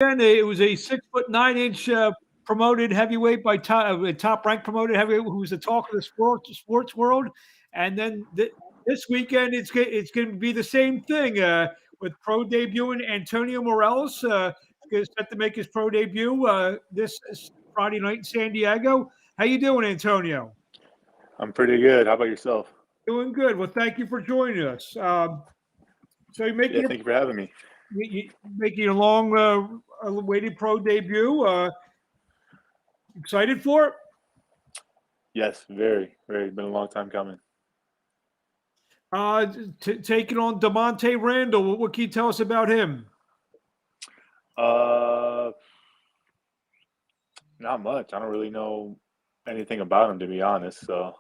And it was a 6'9" promoted heavyweight by top ranked promoted heavyweight who was the talk of the sports world. And then this weekend it's going to be the same thing with pro debuting Antonio Mireles. Is set to make his pro debut this Friday night in San Diego. How you doing, Antonio? I'm pretty good. How about yourself? Doing good. Well, thank you for joining us. So you're Yeah, making thank you for having me. making a long awaited pro debut. Excited for it? Yes, very, very. Been a long time coming. Uh, Taking on Delmonte Randle. What can you tell us about him? Uh, Not much. I don't really know anything about him, to be honest. So,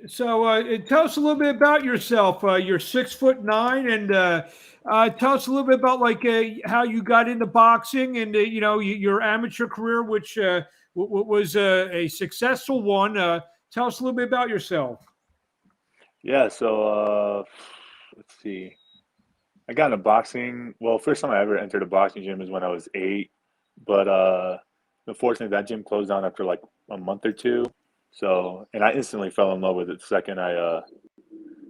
So tell us a little bit about yourself. You're 6'9", and tell us a little bit about like how you got into boxing and your amateur career, which was a successful one. Tell us a little bit about yourself. yeah. Let's see. I got into boxing. Well, first time I ever entered a boxing gym is when I was 8. But unfortunately, that gym closed down after like a month or two. So, and I instantly fell in love with it the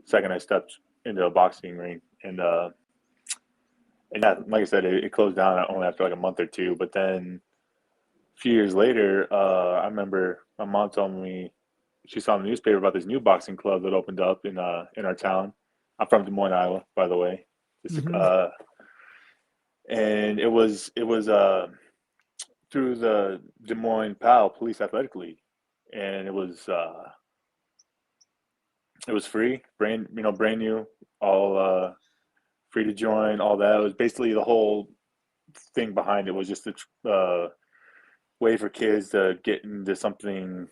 second I stepped into a boxing ring. And yeah, like I said, it closed down only after like a month or two. But then a few years later, I remember my mom told me she saw in the newspaper about this new boxing club that opened up in our town. I'm from Des Moines, Iowa, by the way. Just, Hmm. and it was through the Des Moines PAL Police Athletic League, and it was free, brand new, all free to join, all that. It was basically the whole thing behind it was just a way for kids to get into something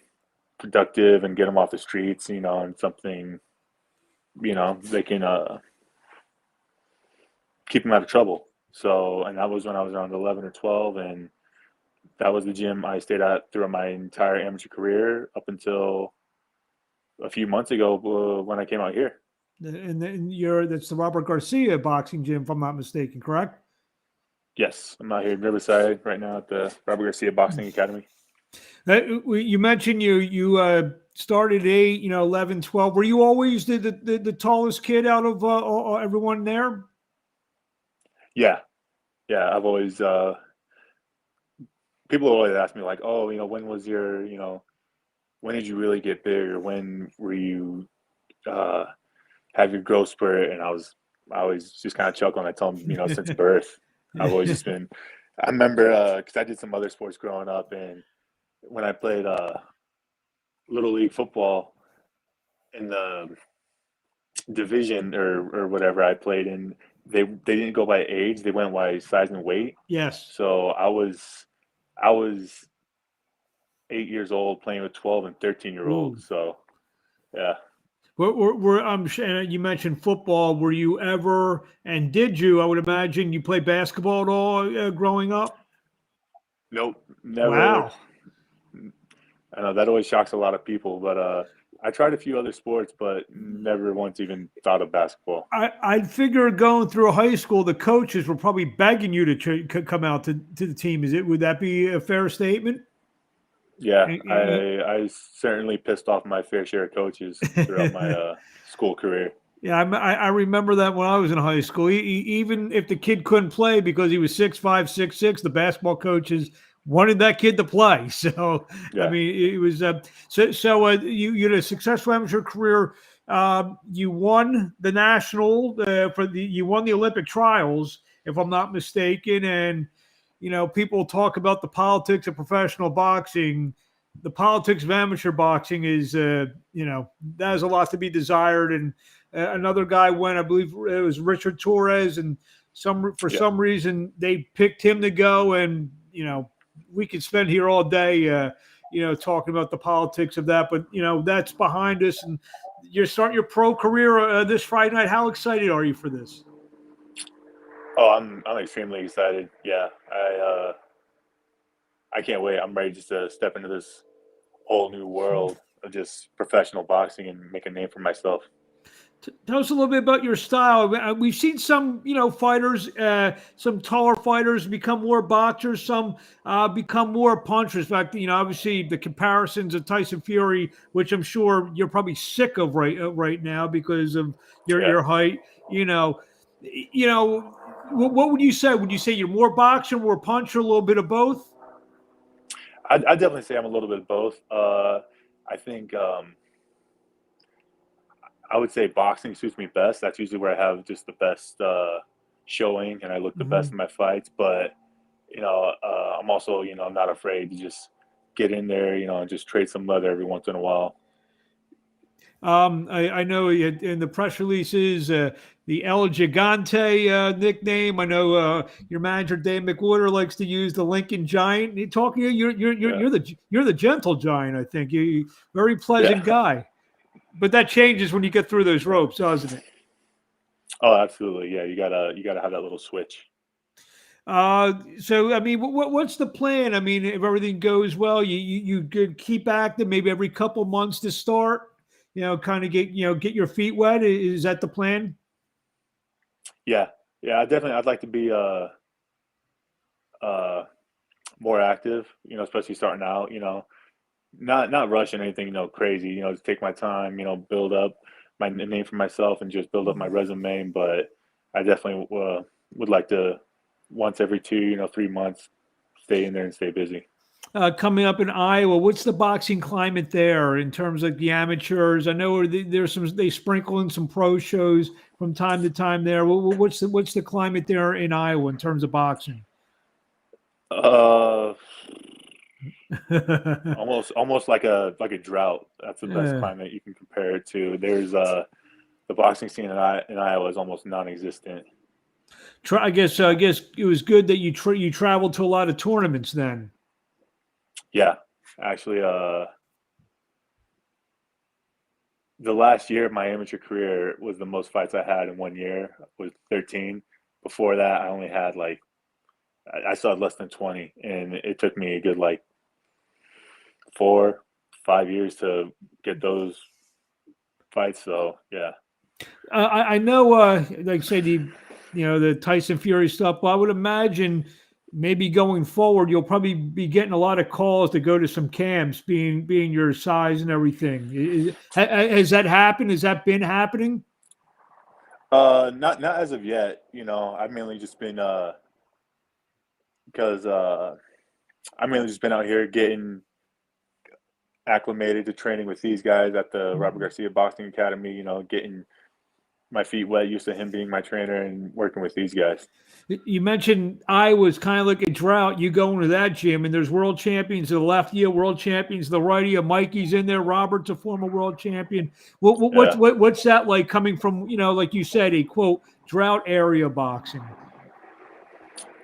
productive and get them off the streets, and something, they can keep them out of trouble. So, and that was when I was around 11 or 12, and that was the gym I stayed at throughout my entire amateur career up until a few months ago when I came out here. And then that's the Robert Garcia boxing gym, if I'm not mistaken, correct? Yes, I'm out here in Riverside right now at the Robert Garcia Boxing Academy. You mentioned you started at 8, 11, 12. Were you always the tallest kid out of everyone there? Yeah, yeah. I've always people always ask me like, oh, when was when did you really get big, or when were you uh, have your growth spurt? And I always just kind of chuckle and I tell them, since birth, I've always just been. I remember because I did some other sports growing up, and when I played little league football in the division or whatever I played in, they didn't go by age; they went by size and weight. Yes. So I was 8 years old playing with 12 and 13-year Ooh. olds. So yeah, You mentioned football. Were you ever, and did you, I would imagine, you play basketball at all growing up? nope, never. Wow. I know that always shocks a lot of people, but I tried a few other sports, but never once even thought of basketball. I'd figure going through high school, the coaches were probably begging you to come out to the team. Would that be a fair statement? Yeah, I certainly pissed off my fair share of coaches throughout my school career. Yeah, I remember that when I was in high school. Even if the kid couldn't play because he was 6'5", 6'6", the basketball coaches wanted that kid to play. So, I Yeah, mean, it was you had a successful amateur career. You won the national you won the Olympic trials, if I'm not mistaken. And people talk about the politics of professional boxing. The politics of amateur boxing is, that has a lot to be desired. And another guy went, I believe it was Richard Torres, and yeah. some reason they picked him to go. And we could spend here all day, talking about the politics of that. But that's behind us, and you're starting your pro career this Friday night. How excited are you for this? Oh, I'm extremely excited. Yeah, I can't wait. I'm ready just to step into this whole new world of just professional boxing and make a name for myself. Tell us a little bit about your style. We've seen some, fighters, some taller fighters become more boxers, some become more punchers. In fact, obviously the comparisons of Tyson Fury, which I'm sure you're probably sick of right now because of Yeah, your height. What would you say? Would you say you're more boxer, more puncher, a little bit of both? I definitely say I'm a little bit of both. I think I would say boxing suits me best. That's usually where I have just the best showing and I look the best in Mhm. my fights. But I'm also I'm not afraid to just get in there, and just trade some leather every once in a while. I know in the press releases, the El Gigante nickname. I know your manager Dave McWhorter likes to use the Lincoln Giant. You talking, Yeah, you're the gentle giant. I think you very pleasant yeah. guy. But that changes when you get through those ropes, doesn't it? Oh, absolutely. Yeah, you gotta have that little switch. So I mean, what's the plan? I mean, if everything goes well, you could keep active, maybe every couple months to start. Kind of get your feet wet. Is that the plan? Yeah, yeah. I'd like to be uh more active. Especially starting out. Not rushing anything. Crazy. Just take my time. Build up my name for myself and just build up my resume. But I definitely would like to once every 3 months stay in there and stay busy. Coming up in Iowa, what's the boxing climate there in terms of the amateurs? I know there's some they sprinkle in some pro shows from time to time there. What's the climate there in Iowa in terms of boxing? Uh, uh, almost like a drought. That's the best climate you can compare it to. There's the boxing scene in Iowa is almost non-existent. I guess it was good that you traveled to a lot of tournaments then. Yeah, actually, the last year of my amateur career was the most fights I had in one year. Was 13. Before that, I only had like I still had less than 20, and it took me a good like 4, 5 years to get those fights. So yeah, I know, like I said, the Tyson Fury stuff. But I would imagine maybe going forward, you'll probably be getting a lot of calls to go to some camps, being your size and everything. Has that happened? Has that been happening? not as of yet. I've mainly just been because I've mainly just been out here getting acclimated to training with these guys at the Robert Garcia Boxing Academy. Getting my feet wet, used to him being my trainer and working with these guys. You mentioned Iowa's kind of like a drought. You go into that gym, and there's world champions to the left, you world champions to the right. You Mikey's in there. Robert's a former world champion. Yeah, What's that like coming from, like you said, a quote drought area boxing?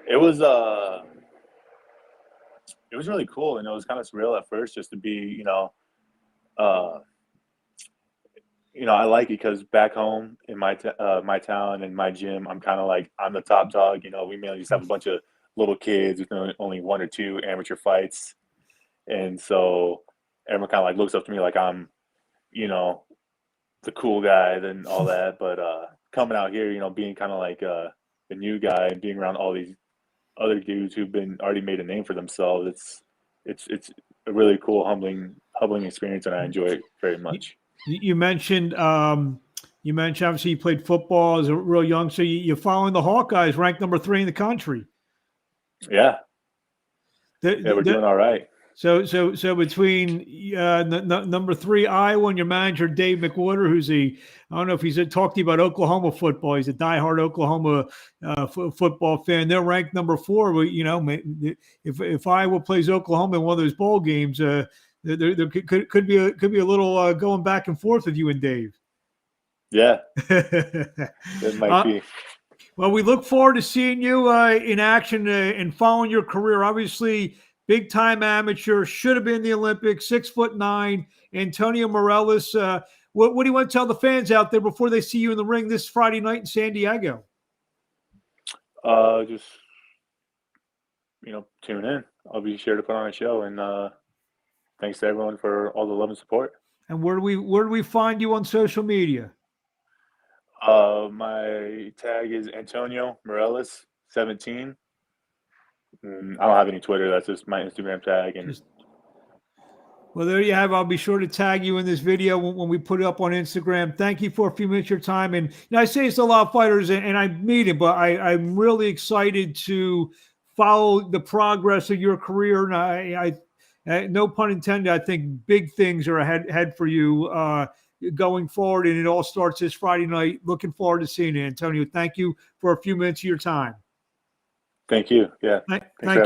it was it was really cool, and it was kind of surreal at first just to be uh I like it because back home in my town and my gym, I'm kind of like I'm the top dog. We mainly just have a bunch of little kids with only one or two amateur fights, and so everyone kind of like looks up to me like I'm you know the cool guy and all that. But coming out here, being kind of like the new guy and being around all these other dudes who've been already made a name for themselves, it's a really cool, humbling experience, and I enjoy it very You, much. you mentioned obviously you played football as a real young, so you're following the Hawkeyes, ranked number 3 in the country. Yeah, The, yeah, the, we're doing the, all right. so between number 3 Iowa and your manager Dave McWhorter, I don't know if he's talked to you about Oklahoma football. He's a diehard Oklahoma football fan. They're ranked number 4. Well, if Iowa plays Oklahoma in one of those bowl games, there could be a little going back and forth with you and Dave. Yeah, it might uh, be. well, we look forward to seeing you in action and following your career. Obviously, big time amateur, should have been in the Olympics, 6'9". Antonio Mireles. What do you want to tell the fans out there before they see you in the ring this Friday night in San Diego? Just tune in. I'll be sure to put on a show, and thanks to everyone for all the love and support. And where do we find you on social media? My tag is Antonio Mireles 17. I don't have any Twitter. That's just my Instagram tag. And Well, there you have it. I'll be sure to tag you in this video when we put it up on Instagram. Thank you for a few minutes of your time. And I say it's a lot of fighters, and I meet it, but I'm really excited to follow the progress of your career. And no pun intended, I think big things are ahead for you going forward. And it all starts this Friday night. Looking forward to seeing you, Antonio. Thank you for a few minutes of your time. thank you. Yeah. Thanks for Thank having you.